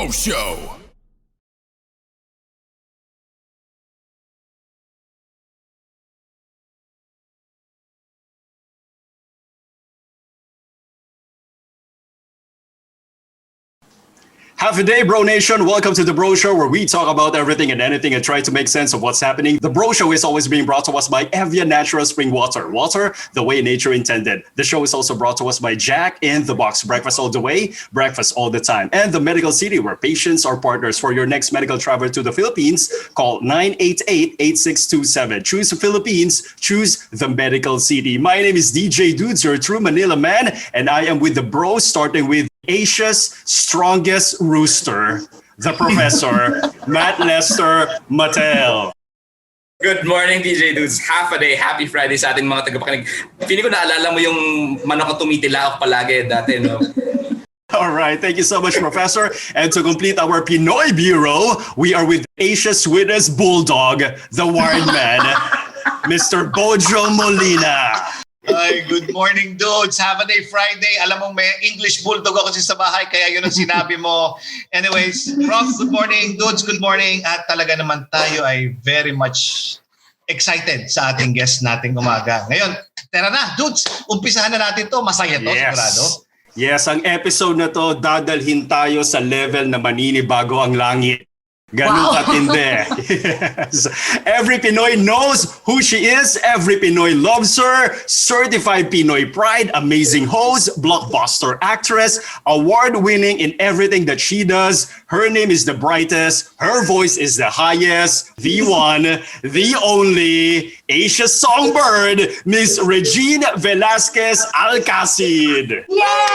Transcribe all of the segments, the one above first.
Bro Show. Half a day, Bro Nation. Welcome to the Bro Show, where we talk about everything and anything and try to make sense of what's happening. The Bro Show is always being brought to us by Evian Natural Spring Water. Water the way nature intended. The show is also brought to us by Jack in the Box. Breakfast all the way, breakfast all the time. And the Medical City, where patients are partners. For your next medical travel to the Philippines, call 988-8627. Choose the Philippines. Choose the Medical City. My name is DJ Dudes, your true Manila man. And I am with the Bros, starting with Asia's strongest rooster, the Professor, Matt Lester Mattel. Good morning, DJ Dudes. Half a day. Happy Friday sa ating mga tagapakinig. Feeling ko naalala mo yung manok na tumitilaok palagi dati, no? All right. Thank you so much, Professor. And to complete our Pinoy Bureau, we are with Asia's sweetest bulldog, the wild man, Mr. Bojo Molina. Ay, good morning, dudes. Have a day Friday. Alam mo, may English bulldog ako sa bahay, kaya yun ang sinabi mo. Anyways, Prof, good morning. Dudes, good morning. At talaga naman tayo ay very much excited sa ating guest nating umaga. Ngayon, tara na, dudes. Umpisahan na natin to. Masaya to, sigurado. Yes, ang episode na to, dadalhin tayo sa level na maninibago ang langit. Ganun katindi. Yes. Every Pinoy knows who she is. Every Pinoy loves her. Certified Pinoy pride, amazing host, blockbuster actress, award-winning in everything that she does. Her name is the brightest. Her voice is the highest. The one, the only, Asia Songbird, Miss Regine Velasquez Alcacid. Yay!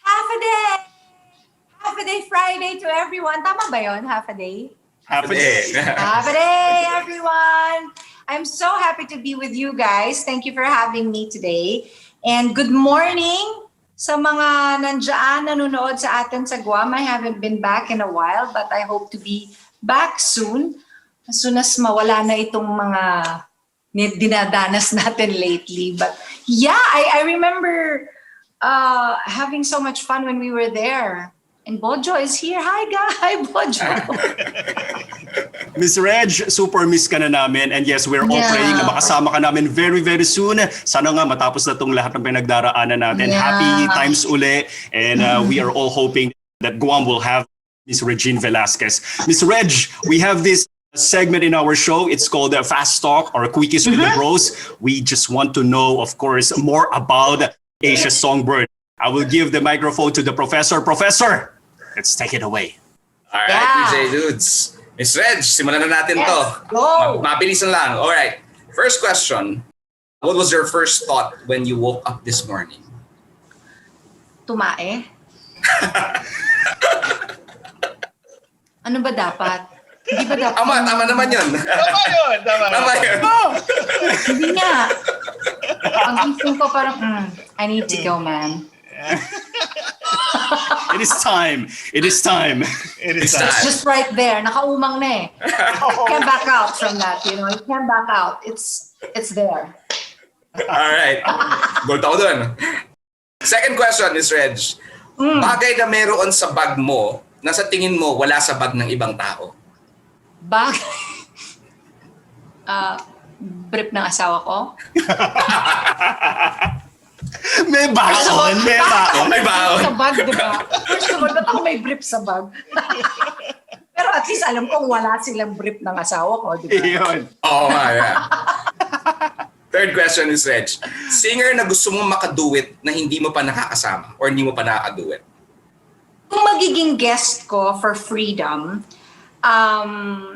Half a day! Half a day Friday to everyone. Tama ba yun? Half a day? Half a day. Half a day, everyone. I'm so happy to be with you guys. Thank you for having me today. And good morning sa mga nandiyan nanonood sa atin sa Guam. I haven't been back in a while, but I hope to be back soon. As soon as mawala na itong mga dinadanas natin lately. But yeah, I remember having so much fun when we were there. And Bojo is here. Hi, guys. Bojo. Miss Reg, super miss ka na namin. And yes, we're all praying na makasama ka namin very, very soon. Sana nga matapos na itong lahat ng pinagdaraanan natin. Happy times uli. And we are all hoping that Guam will have Miss Regine Velasquez. Miss Reg, we have this segment in our show. It's called Fast Talk or Quickies with the Bros. We just want to know, of course, more about Asia Songbird. I will give the microphone to the Professor. Professor, let's take it away. All right, DJ Dudes. Miss Reg, simulan na natin to. Go! Mabilis na lang. All right. First question. What was your first thought when you woke up this morning? Tumae? Ano ba dapat? Hindi ba dapat? Tama naman yun. Tama yun. Hindi nga. Ang isip ko parang, I need to go, man. It is time. It is time. It's time. It's just right there. Nakaumang na eh. You can't back out from that, you know. You can't back out. It's there. All right. Gold ako dun. Second question, Miss Reg. Bagay na meron sa bag mo na sa tingin mo wala sa bag ng ibang tao? Bag? Brief ng asawa ko? May baon. May baon. May baon. Sa bag, di ba? First of all, ba't ako may brief sa bag? Pero at least alam kong wala silang brief ng asawa ko, di ba? Yun. Oo nga, yeah. Third question is Reg. Singer na gusto mong makaduet na hindi mo pa nakakasama or hindi mo pa nakakaduet? Kung magiging guest ko for Freedom,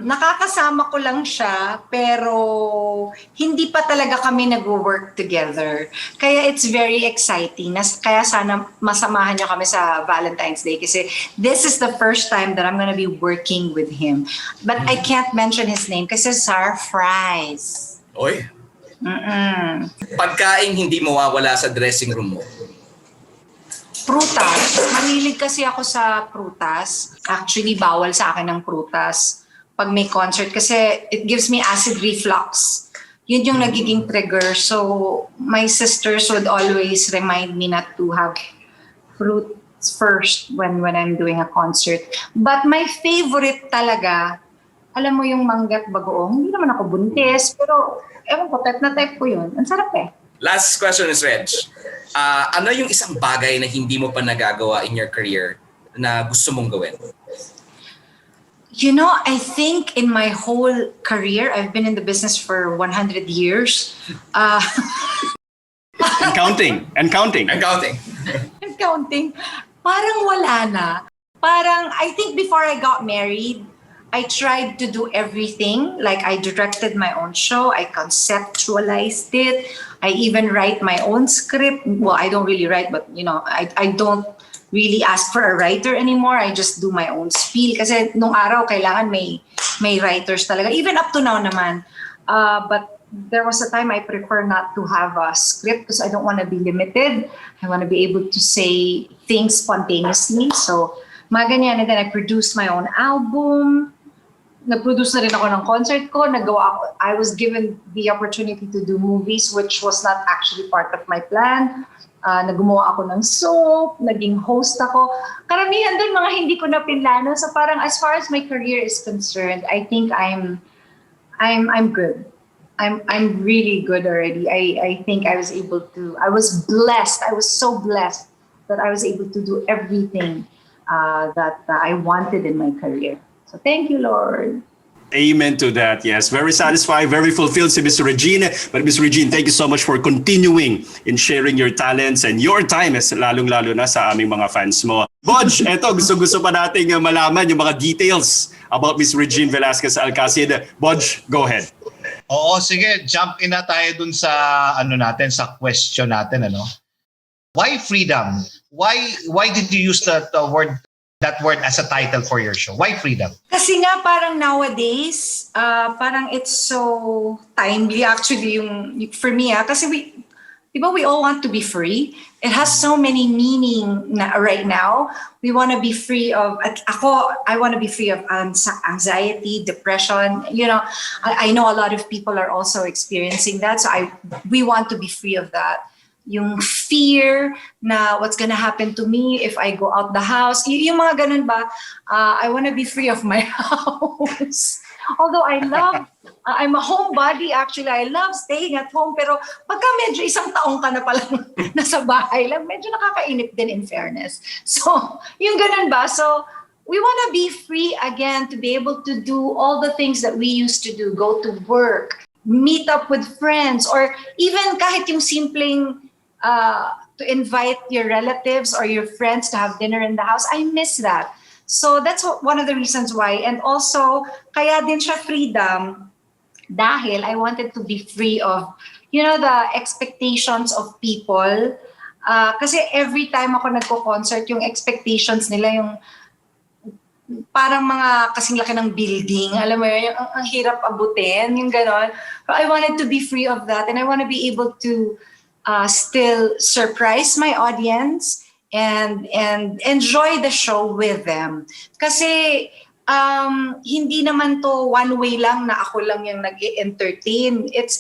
nakakasama ko lang siya pero hindi pa talaga kami nag-work together. Kaya it's very exciting. Kaya sana masamahan niyo kami sa Valentine's Day kasi this is the first time that I'm gonna be working with him. But I can't mention his name kasi surprise. Oy. Pagkain hindi mawawala sa dressing room mo? Prutas. Mahilig kasi ako sa prutas. Actually, bawal sa akin ng prutas pag may concert kasi it gives me acid reflux. Yun yung nagiging trigger. So, my sisters would always remind me not to have fruits first when I'm doing a concert. But my favorite talaga, alam mo yung Manggat Bagoong, hindi naman ako buntis, pero ewan ko, type na type ko yun. Ang sarap eh. Last question is Reg. Ano yung isang bagay na hindi mo pa nagagawa in your career na gusto mong gawin? You know, I think in my whole career, I've been in the business for 100 years. And counting. I'm counting. I'm counting. Parang wala na. Parang, I think before I got married, I tried to do everything. Like I directed my own show. I conceptualized it. I even write my own script. Well, I don't really write, but you know, I don't really ask for a writer anymore. I just do my own spiel. Kasi nung araw, kailangan may writers talaga. Even up to now naman. But there was a time I prefer not to have a script because I don't want to be limited. I want to be able to say things spontaneously. So, mga ganyan. And then I produced my own album. Nag-produce na rin ako ng concert ko. I was given the opportunity to do movies, which was not actually part of my plan. Naggumawa ako ng soap, naging host ako. Karamihan doon mga hindi ko na pinlano. So parang as far as my career is concerned, I think I'm good. I'm really good already. I think I was blessed. I was so blessed that I was able to do everything that I wanted in my career. So thank you, Lord. Amen to that. Yes, very satisfied, very fulfilled si Miss Regine. But Miss Regine, thank you so much for continuing in sharing your talents and your time, lalong-lalo na sa aming mga fans mo. Bodge, eto, gusto pa nating malaman yung mga details about Miss Regine Velasquez Alcacid. Bodge, go ahead. Oo, sige, jump in na tayo dun sa sa question natin, ano. Why freedom? Why did you use that word as a title for your show? Why freedom? Kasi nga parang nowadays, parang it's so timely actually for me. Kasi we all want to be free. It has so many meaning right now. We want to be free of, I want to be free of anxiety, depression. You know, I know a lot of people are also experiencing that. So we want to be free of that. Yung fear na what's gonna happen to me if I go out the house. Yung mga ganun ba, I want to be free of my house. Although I'm a homebody actually. I love staying at home. Pero pagka medyo isang taong ka na palang nasa bahay lang, medyo nakakainip din in fairness. So, yung ganun ba? So, we want to be free again to be able to do all the things that we used to do. Go to work, meet up with friends, or even kahit yung simpleng to invite your relatives or your friends to have dinner in the house. I miss that. So that's one of the reasons why. And also, kaya din siya freedom dahil I wanted to be free of, the expectations of people. Kasi every time ako nagko-concert, yung expectations nila, yung parang mga kasing laki ng building. Alam mo yun, ang hirap abutin, yung gano'n. I wanted to be free of that and I want to be able to still surprise my audience and enjoy the show with them. Kasi hindi naman to one way lang na ako lang yung nag-entertain. It's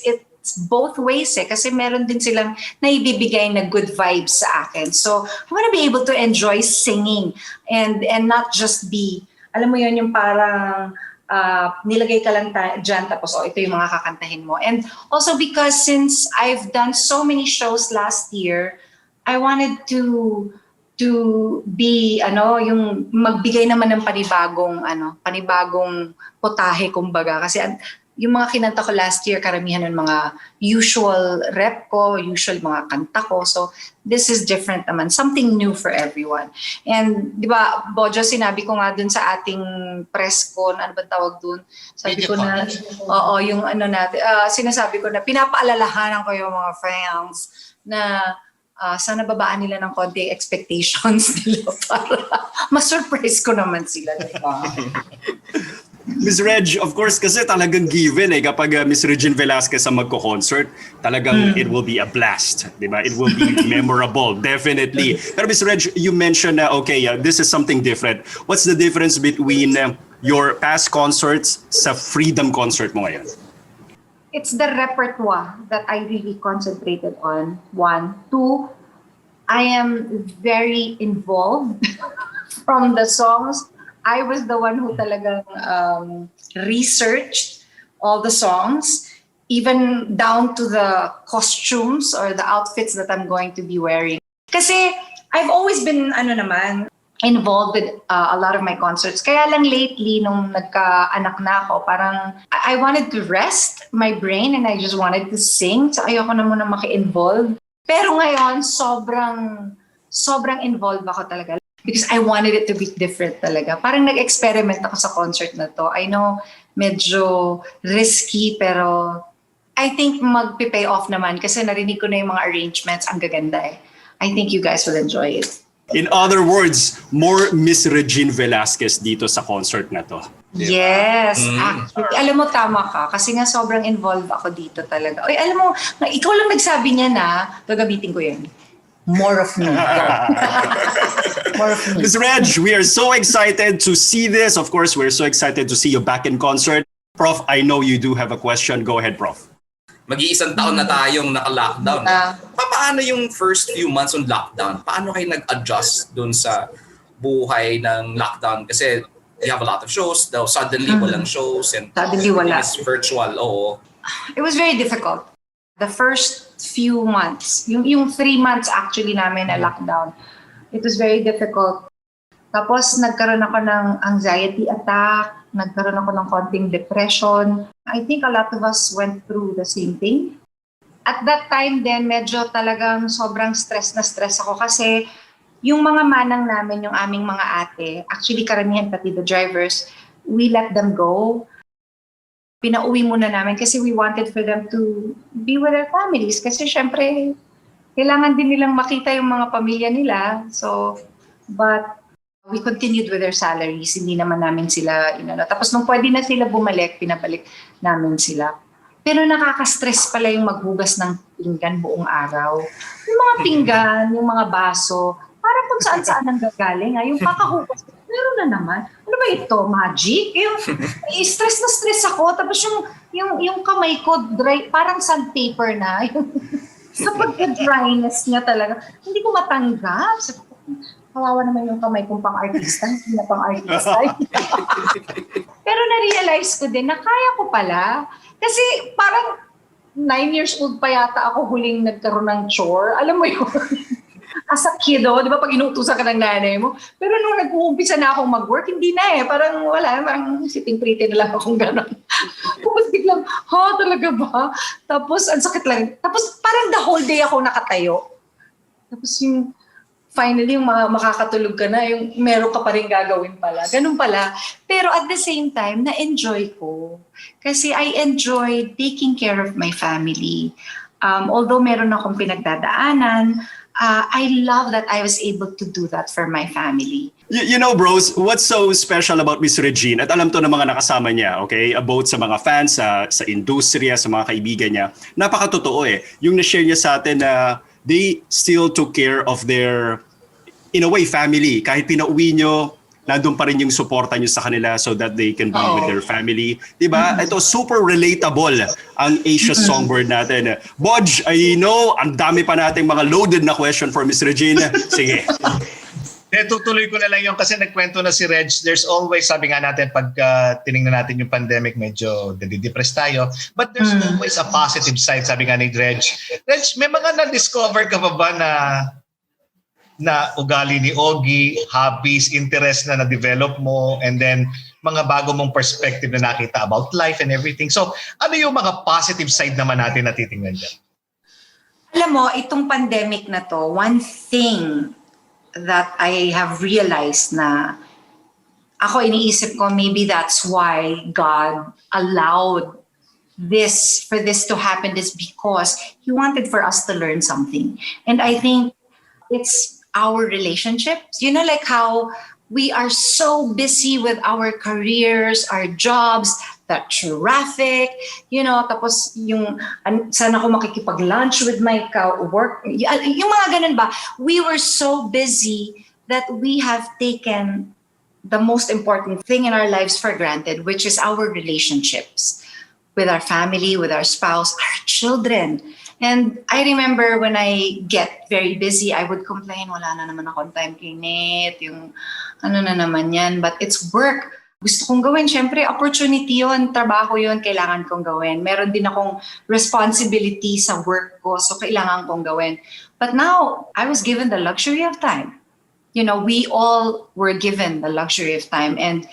both ways eh. Kasi meron din silang naibibigay na good vibes sa akin. So I want to be able to enjoy singing and not just be, alam mo yun, yung parang nilagay ka lang dyan tapos ito yung mga kakantahin mo. And also because since I've done so many shows last year, I wanted to be yung magbigay naman ng panibagong potahe kumbaga kasi yung mga kinanta ko last year karamihan ng mga usual rep ko, usual mga kanta ko. So this is different naman, something new for everyone. And di ba, Bojo, sinabi ko nga dun sa ating press con, ano ba tawag dun? Sabi ko na, yung sinasabi ko na pinapaalalahanan ko yung mga fans na sana babaan nila ng konti expectations nila para ma-surprise ko naman sila. Diba? Miss Reg, of course, kasi talagang given kapag Miss Regine Velasquez ang magko-concert, talagang it will be a blast, di ba? It will be memorable, definitely. Pero Miss Reg, you mentioned na, this is something different. What's the difference between your past concerts sa Freedom concert mo ngayon? It's the repertoire that I really concentrated on. 1, 2, I am very involved from the songs. I was the one who talagang researched all the songs, even down to the costumes or the outfits that I'm going to be wearing. Kasi I've always been, involved with a lot of my concerts. Kaya lang lately, nung nagka-anak na ako, parang I wanted to rest my brain and I just wanted to sing. So ayoko na muna maki-involve. Pero ngayon, sobrang involved ako talaga. Because I wanted it to be different talaga. Parang nag-experiment ako sa concert na to. I know, medyo risky, pero I think magpi-pay off naman kasi narinig ko na yung mga arrangements. Ang gaganda eh. I think you guys will enjoy it. In other words, more Miss Regine Velasquez dito sa concert na to. Yes, actually. Alam mo, tama ka. Kasi nga sobrang involved ako dito talaga. Oy, alam mo, ikaw lang nagsabi niya na, gagamitin ko yan. More of me. More of me. Ms. Reg, we are so excited to see this. Of course, we're so excited to see you back in concert. Prof, I know you do have a question. Go ahead, Prof. Mag-iisang taon na tayong naka-lockdown. Paano yung first few months on lockdown? Paano kayo nag-adjust dun sa buhay ng lockdown? Kasi you have a lot of shows, daw suddenly walang shows and Suddenly wala. it's virtual. Oo. It was very difficult. The first few months, yung 3 months actually namin na lockdown, it was very difficult. Tapos nagkaroon ako ng anxiety attack, nagkaroon ako ng konting depression. I think a lot of us went through the same thing. At that time then, medyo talagang sobrang stress na stress ako kasi yung mga manang namin, yung aming mga ate, actually karamihan pati the drivers, we let them go. Pinauwi muna namin kasi we wanted for them to be with their families kasi syempre, kailangan din nilang makita yung mga pamilya nila. So, but we continued with their salaries. Hindi naman namin sila, Tapos nung pwede na sila bumalik, pinabalik namin sila. Pero nakaka-stress pala yung maghugas ng pinggan buong araw. Yung mga pinggan, yung mga baso, parang kung saan-saan ang gagaling. Yung kakahugas, meron na naman. Ano ba ito? Magic? Yung stress na stress ako. Tapos yung kamay ko, dry, parang sandpaper na. Sa pagka-dryness niya talaga. Hindi ko matanggap. Kawawa naman yung kamay kong pang-artista, hindi na pang-artista. Pero na-realize ko din na kaya ko pala. Kasi parang 9 years old pa yata ako huling nagkaroon ng chore. Alam mo yun? As a kid, di ba pag inuutusan ka ng nanay mo? Pero nung nag-uumpisa na akong mag-work, hindi na eh. Parang wala, parang sitting pretty na lang akong gano'n. Tapos biglang, talaga ba? Tapos ang sakit lang. Tapos parang the whole day ako nakatayo. Tapos yung finally, yung makakatulog ka na, yung meron ka pa rin gagawin pala. Ganun pala. Pero at the same time, na-enjoy ko. Kasi I enjoy taking care of my family. Although meron akong pinagdadaanan, I love that I was able to do that for my family. You know, bros, what's so special about Miss Regine, at alam to ng mga nakasama niya, okay, about sa mga fans, sa industriya, sa mga kaibigan niya, napakatotoo eh. Yung na-share niya sa atin na they still took care of their, in a way, family. Kahit pinauwi nyo, nandun pa rin yung suporta nyo sa kanila so that they can be with their family. Diba? Ito, super relatable ang Asia Songbird natin. Bodge, I know, ang dami pa nating mga loaded na question for Miss Regine. Sige. Tutuloy ko na lang yung kasi nagkwento na si Reg. There's always, sabi nga natin, pag tinignan natin yung pandemic, medyo nadidepress tayo. But there's always a positive side, sabi nga ni Reg. Reg, may mga na-discover ka pa ba na ugali ni Ogie, hobbies, interest na na-develop mo, and then mga bago mong perspective na nakita about life and everything. So, ano yung mga positive side naman natin na titingnan dyan? Alam mo, itong pandemic na to, one thing that I have realized na ako iniisip ko, maybe that's why God allowed for this to happen is because He wanted for us to learn something. And I think it's our relationships. You know, like how we are so busy with our careers, our jobs, the traffic, tapos yung sana ako makikipag-lunch with my work, yung mga ganun ba, we were so busy that we have taken the most important thing in our lives for granted, which is our relationships. with our family, with our spouse, our children. And I remember when I get very busy, I would complain, wala na naman akong time kay Net, yung ano na naman yan. But it's work. Gusto kong gawin. Siyempre, opportunity yun, trabaho yun, kailangan kong gawin. Meron din akong responsibility sa work ko, so kailangan kong gawin. But now, I was given the luxury of time. You know, we all were given the luxury of time. And,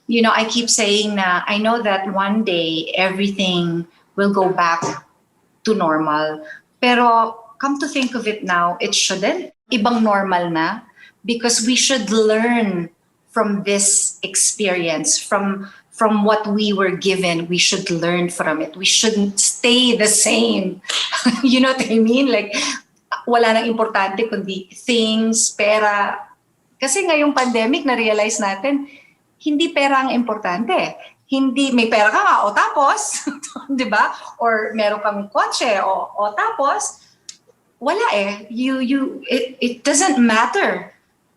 you know, I keep saying na I know that one day, everything will go back to normal. Pero come to think of it now, it shouldn't. Ibang normal na because we should learn from this experience, from what we were given. We should learn from it. We shouldn't stay the same. You know what I mean? Like, wala nang importante kundi things, pera. Kasi ngayong pandemic, na-realize natin, hindi pera ang importante. Hindi, may pera ka nga, o tapos, di ba? Or meron kang kotse, o tapos, wala eh. It doesn't matter.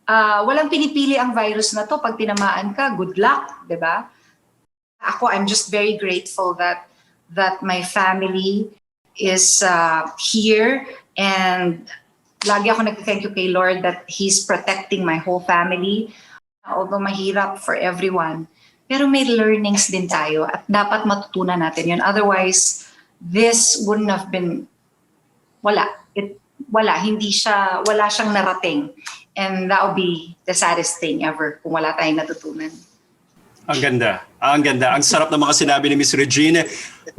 Walang pinipili ang virus na to. Pag tinamaan ka, good luck, di ba? Ako, I'm just very grateful that my family is here, and lagi ako nag-thank you kay Lord that He's protecting my whole family. Although mahirap for everyone, pero may learnings din tayo at dapat matutunan natin yun. Otherwise, this wouldn't have been, wala siyang narating. And that would be the saddest thing ever kung wala tayong natutunan. Ang ganda. Ang ganda. Ang sarap ng mga sinabi ni Miss Regine.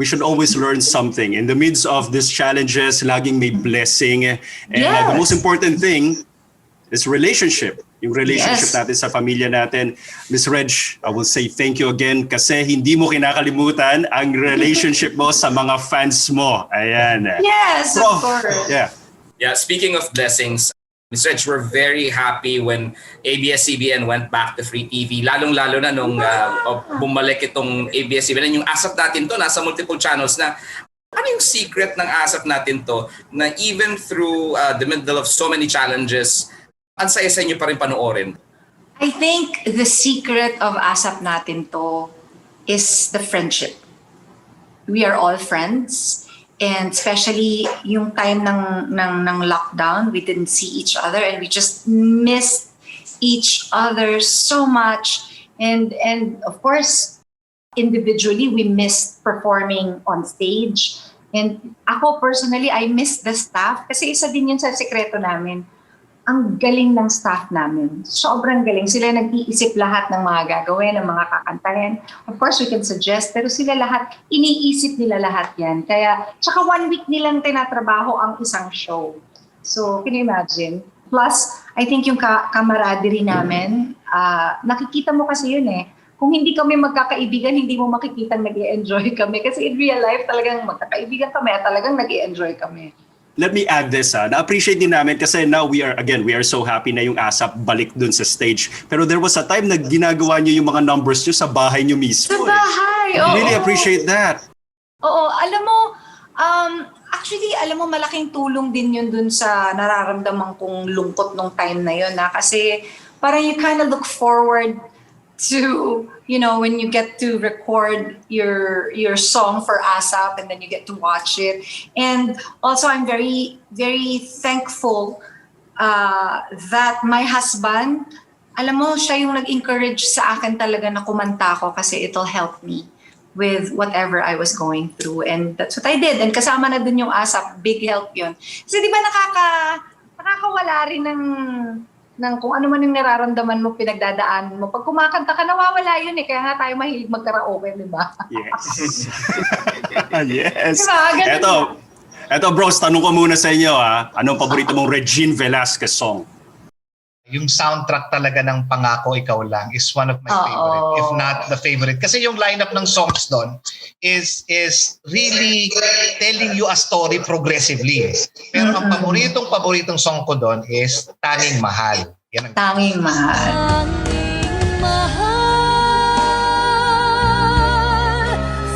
We should always learn something. In the midst of these challenges, laging may blessing. And Yes. the most important thing is relationship. Yung relationship Yes. natin sa pamilya natin. Miss Reg, I will say thank you again kasi hindi mo kinakalimutan ang relationship mo sa mga fans mo. Ayan. Yes, Prof, of course. yeah. Yeah, speaking of blessings, Ms. Reg, we're very happy when ABS-CBN went back to free TV. Lalong-lalo na nung bumalik itong ABS-CBN. Yung ASAP natin to, nasa multiple channels na. Ano yung secret ng ASAP natin to na even through the middle of so many challenges, ang saya sa inyo pa rin panoorin? I think the secret of ASAP natin to is the friendship. We are all friends. And especially yung time ng lockdown, we didn't see each other and we just missed each other so much. And of course, individually, we missed performing on stage. And ako personally, I miss the staff kasi isa din yun sa sekreto namin. Ang galing ng staff namin. Sobrang galing. Sila nag-iisip lahat ng mga gagawin, ng mga kakantahin. Of course, we can suggest, pero sila lahat, iniisip nila lahat yan. Kaya, tsaka 1 week nilang tinatrabaho ang isang show. So, can you imagine? Plus, I think yung camaraderie namin, nakikita mo kasi yun eh. Kung hindi kami magkakaibigan, hindi mo makikita nag-i-enjoy kami. Kasi in real life, talagang magkakaibigan kami at talagang nag-i-enjoy kami. Let me add this, na-appreciate din namin kasi now we are so happy na yung ASAP balik dun sa stage. Pero there was a time na ginagawa niyo yung mga numbers niyo sa bahay niyo mismo. Sa bahay, oo. Really appreciate that. Oo, alam mo, actually, alam mo, malaking tulong din yun dun sa nararamdaman kong lungkot nung time na yun. Kasi parang you kind of look forward to, you know, when you get to record your song for ASAP and then you get to watch it. And also, I'm very, very thankful that my husband, alam mo, siya yung nag-encourage sa akin talaga na kumanta ko kasi it'll help me with whatever I was going through. And that's what I did. And kasama na dun yung ASAP, big help yun. Kasi di ba nakakawala rin ng kung ano man yung nararamdaman mo, pinagdadaan mo. Pag kumakanta ka, nawawala yun eh. Kaya nga tayo mahilig magkaraoke, di ba? Yes. Yes. Diba? Ganun Eto bros, tanong ko muna sa inyo anong paborito mong Regine Velasquez song? Yung soundtrack talaga ng Pangako Ikaw Lang is one of my favorite, if not the favorite. Kasi yung lineup ng songs doon is really telling you a story progressively. Pero ang paboritong song ko doon is Tanging Mahal. Yan ang Tanging Mahal. Tanging mahal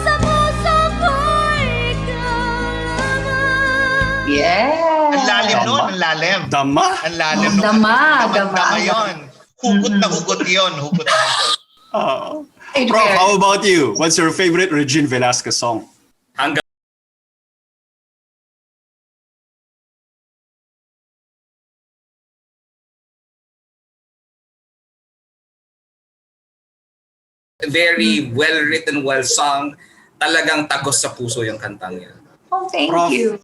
sa puso ko ikaw lamang. Yes. Ang lalim nun, ang lalim. Dama? Ang lalim nun. Dama. Dama yun. Hugot na hugot yun. Hugot na hugot. Prof, how about you? What's your favorite Regine Velasquez song? Hanggang very well written, well sung. Talagang tagos sa puso yung kantang yan. Oh, thank Prof. you.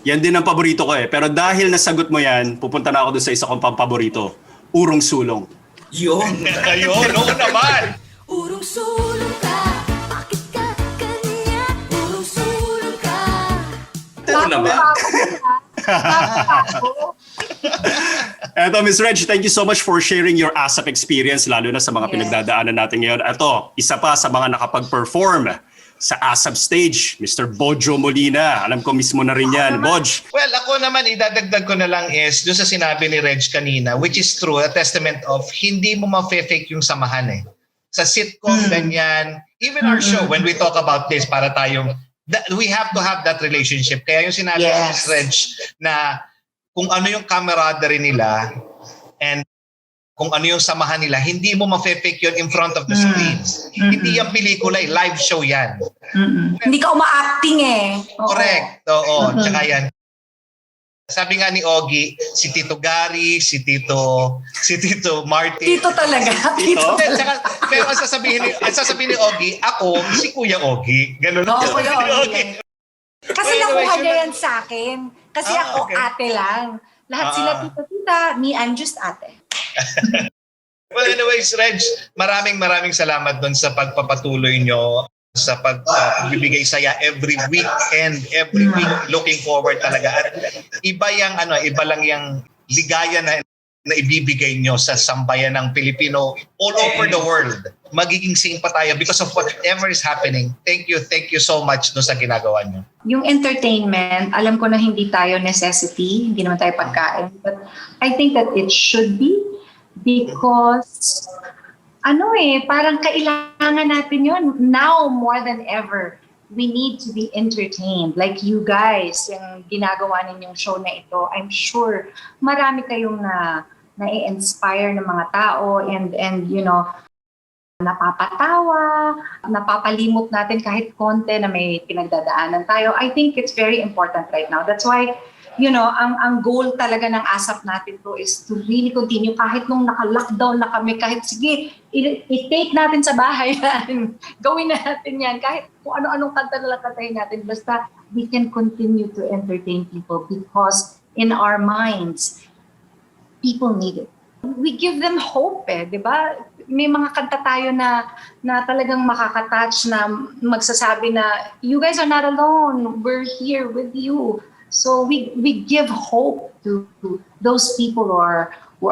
Yan din ang paborito ko eh. Pero dahil nasagot mo yan, pupunta na ako doon sa isa kong paborito, Urong Sulong. Yun. Ayun, oo naman. Urong sulong ka, bakit ka ganyan? Urong sulong ka. Oo naman. Eto, Ms. Reg, thank you so much for sharing your ASAP experience, lalo na sa mga Yes. pinagdadaanan natin ngayon. Eto, isa pa sa mga nakapag-perform sa ASAP stage, Mr. Bojo Molina. Alam ko mismo na rin yan. Boj, Well, ako naman, idadagdag ko na lang is doon sa sinabi ni Reg kanina, which is true, a testament of hindi mo ma-fake yung samahan eh. Sa sitcom, ganyan. Even our show, when we talk about this, para tayong, we have to have that relationship. Kaya yung sinabi ni Yes. Reg na kung ano yung camaraderie nila and kung ano yung samahan nila, hindi mo ma-fake yun in front of the screen. Hindi yung pelikula, live show yan. Hindi ka uma-acting eh. Oo. Correct. Oo, tsaka yan. Sabi nga ni Ogie, si Tito Gary, si Tito Martin. Tito talaga. Tito Hindi, talaga. tsaka, pero ang sasabihin ni Ogie, ako, si Kuya Ogie. Ganun. Oo, Kuya Ogie. Kasi Well, nakuha anyway, niya yan sa akin. Kasi ako okay. ate lang. Lahat sila tito-tita. Me, I'm just ate. Well, anyways, Reg, maraming salamat doon sa pagpapatuloy nyo sa pagbibigay saya every week and every week looking forward talaga. At iba lang yung ligaya na ibibigay nyo sa sambayan ng Pilipino all over the world. Magiging sing pa tayo because of whatever is happening. Thank you so much doon sa ginagawa nyo. Yung entertainment, alam ko na hindi tayo necessity, hindi naman tayo pagkain. But I think that it should be because parang kailangan natin yun. Now more than ever, we need to be entertained. Like you guys, yung ginagawa ninyong show na ito, I'm sure marami kayong na-inspire ng mga tao and napapatawa, napapalimot natin kahit konti na may pinagdadaanan tayo. I think it's very important right now. That's why, ang goal talaga ng ASAP natin to is to really continue kahit nung naka-lockdown na kami, kahit sige, i-take natin sa bahay yan. Gawin natin yan. Kahit kung ano-anong kanta na lang kantahin natin, basta we can continue to entertain people because in our minds, people need it. We give them hope di ba? May mga kanta tayo na talagang makakatouch na magsasabi na, you guys are not alone, we're here with you. So we give hope to those people who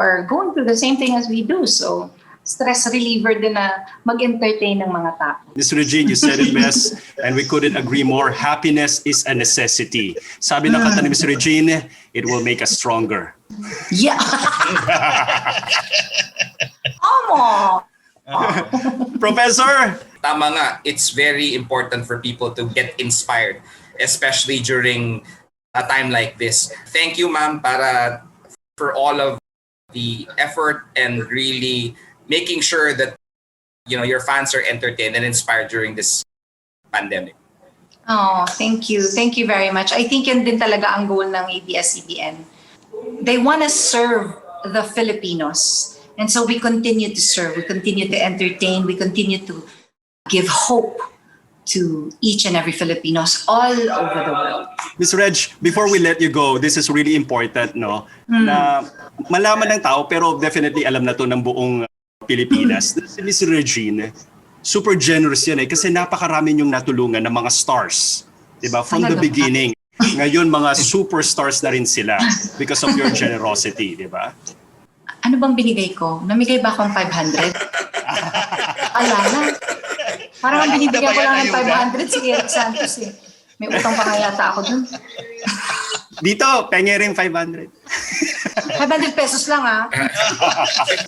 are going through the same thing as we do. So stress reliever din na mag-entertain ng mga tao. Ms. Regine, you said it best and we couldn't agree more. Happiness is a necessity. Sabi ng kanta ni Ms. Regine, it will make us stronger. Yeah. Omo. Professor! Tama nga, it's very important for people to get inspired, especially during a time like this. Thank you, ma'am, for all of the effort and really making sure that your fans are entertained and inspired during this pandemic. Oh, thank you. Thank you very much. I think yun din talaga ang goal ng ABS-CBN. They want to serve the Filipinos. And so we continue to serve, we continue to entertain, we continue to give hope to each and every Filipinos all over the world. Ms. Reg, before we let you go, this is really important, no? Na malaman ng tao, pero definitely alam na to ng buong Pilipinas. Si Ms. Regine, super generous yan kasi napakarami niyong natulungan ng mga stars. Diba? From the beginning. Ngayon, mga superstars na rin sila because of your generosity, diba? Ano bang binigay ko? Namigay ba akong 500? Alala. Parang ang binibigyan ko lang ng 500 si Eric Santos eh. May utang pa nga yata ako dun. Dito, pengi rin 500. 500 pesos lang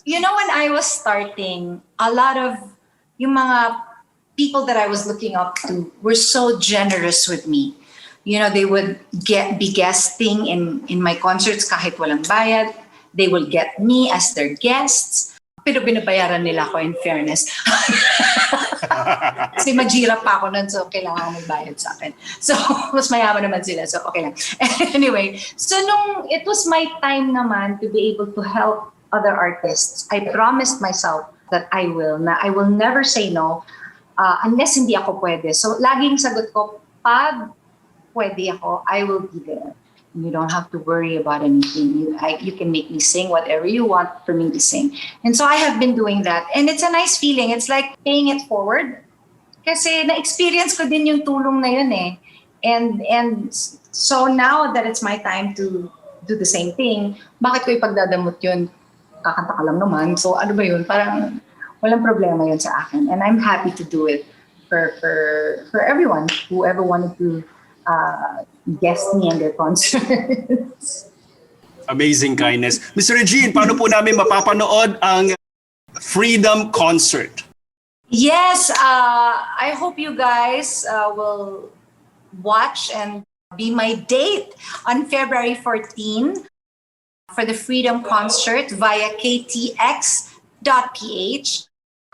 when I was starting, a lot of yung mga people that I was looking up to were so generous with me. They would be guesting in my concerts kahit walang bayad. They will get me as their guests. Pero binabayaran nila ako in fairness. Kasi majirap pa ako nun, so kailangan may bayad sa akin. So, mas mayaman naman sila, so okay lang. Anyway, so nung it was my time naman to be able to help other artists, I promised myself that I will never say no unless hindi ako pwede. So, laging sagot ko, pag pwede ako, I will be there. You don't have to worry about anything. You can make me sing whatever you want for me to sing. And so I have been doing that. And it's a nice feeling. It's like paying it forward. Kasi na-experience ko din yung tulong na yun eh. And so now that it's my time to do the same thing, bakit ko ipagdadamot yun? Kakanta ka lang naman. So ano ba yun? Parang walang problema yun sa akin. And I'm happy to do it for everyone, whoever wanted to guest me in their concerts. Amazing kindness. Mr. Regine, paano po namin mapapanood ang Freedom Concert? Yes, I hope you guys will watch and be my date on February 14 for the Freedom Concert via ktx.ph,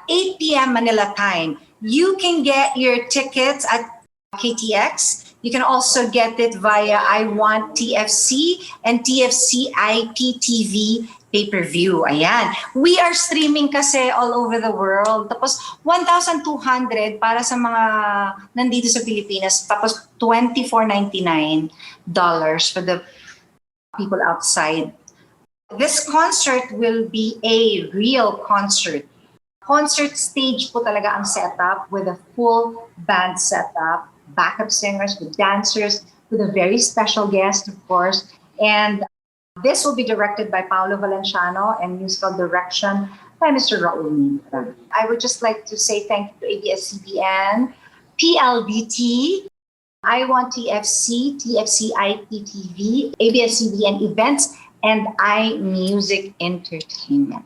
8 p.m. Manila time. You can get your tickets at KTX. You can also get it via I Want TFC and TFC IPTV pay-per-view. Ayan. We are streaming kasi all over the world. Tapos 1,200 para sa mga nandito sa Pilipinas. Tapos $24.99 for the people outside. This concert will be a real concert. Concert stage po talaga ang setup with a full band setup, backup singers, with dancers, with a very special guest, of course. And this will be directed by Paolo Valenciano and musical direction by Mr. Raul Mintra. I would just like to say thank you to ABS-CBN, PLDT, I Want TFC, TFC IPTV, ABS-CBN Events, and iMusic Entertainment.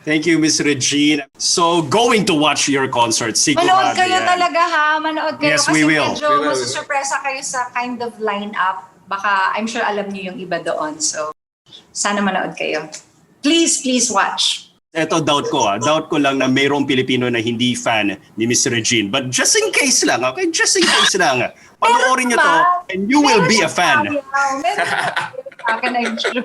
Thank you, Miss Regine. So, going to watch your concert. Manood kayo talaga ha, manood kayo. Yes, we will. Kasi medyo masusurpresa kayo sa kind of lineup. Baka, I'm sure alam niyo yung iba doon. So, sana manood kayo. Please, please watch. Ito, doubt ko. Doubt ko lang na mayroong Pilipino na hindi fan ni Miss Regine. But just in case lang, okay? Just in case lang. Panoorin niyo to and you will be a fan. Meron I'm sure.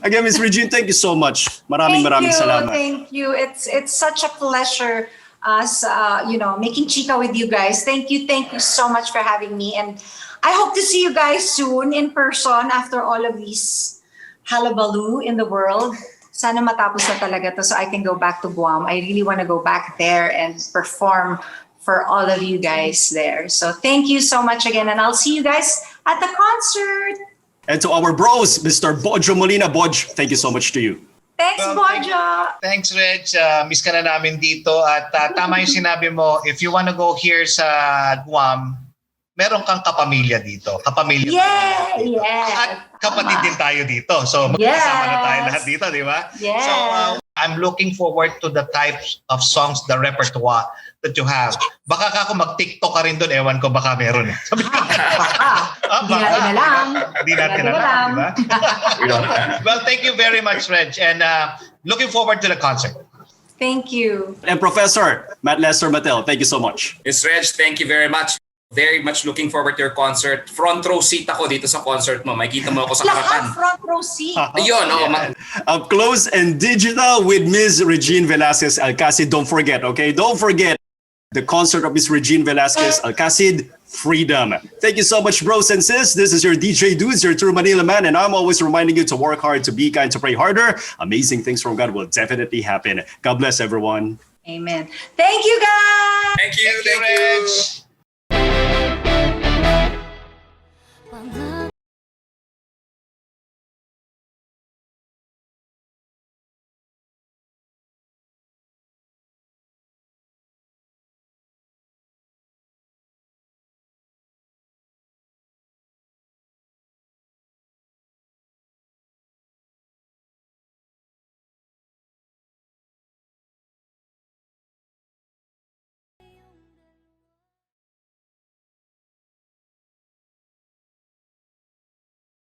Again, Miss Regine, thank you so much. Maraming salamat. Thank you. It's such a pleasure us making chika with you guys. Thank you so much for having me, and I hope to see you guys soon in person after all of these hullabaloo in the world. Sana matapos na talaga to so I can go back to Guam. I really want to go back there and perform for all of you guys there. So thank you so much again, and I'll see you guys at the concert. And to our bros, Mr. Bojo Molina. Boj, thank you so much to you. Thanks, Well, Bojo. Thanks, Reg. Miss ka na namin dito. At tama yung sinabi mo, if you wanna go here sa Guam, meron kang kapamilya dito. Kapamilya. Yeah. At kapatid din tayo dito. So magkasama na tayo lahat dito, di ba? Yes. So I'm looking forward to the types of songs, the repertoire that you have. Baka ako mag-TikTok ka rin doon, ewan ko baka meron. Sabi ko, Hindi natin alam. Hindi natin alam, di ba? Well, thank you very much, Reg. And looking forward to the concert. Thank you. And Professor Matt Lester Mattel, thank you so much. Miss Reg, thank you very much. Very much looking forward to your concert. Front row seat ako dito sa concert mo. Makikita mo ako sa harapan. Lahat front row seat. Ayun, Up close and digital with Ms. Regine Velasquez Alcacid. Don't forget, okay? Don't forget the concert of Ms. Regine Velasquez Alcacid, Freedom. Thank you so much, bros and sis. This is your DJ Dudes, your true Manila man, and I'm always reminding you to work hard, to be kind, to pray harder. Amazing things from God will definitely happen. God bless everyone. Amen. Thank you, guys. Thank you, Thank you, Reg.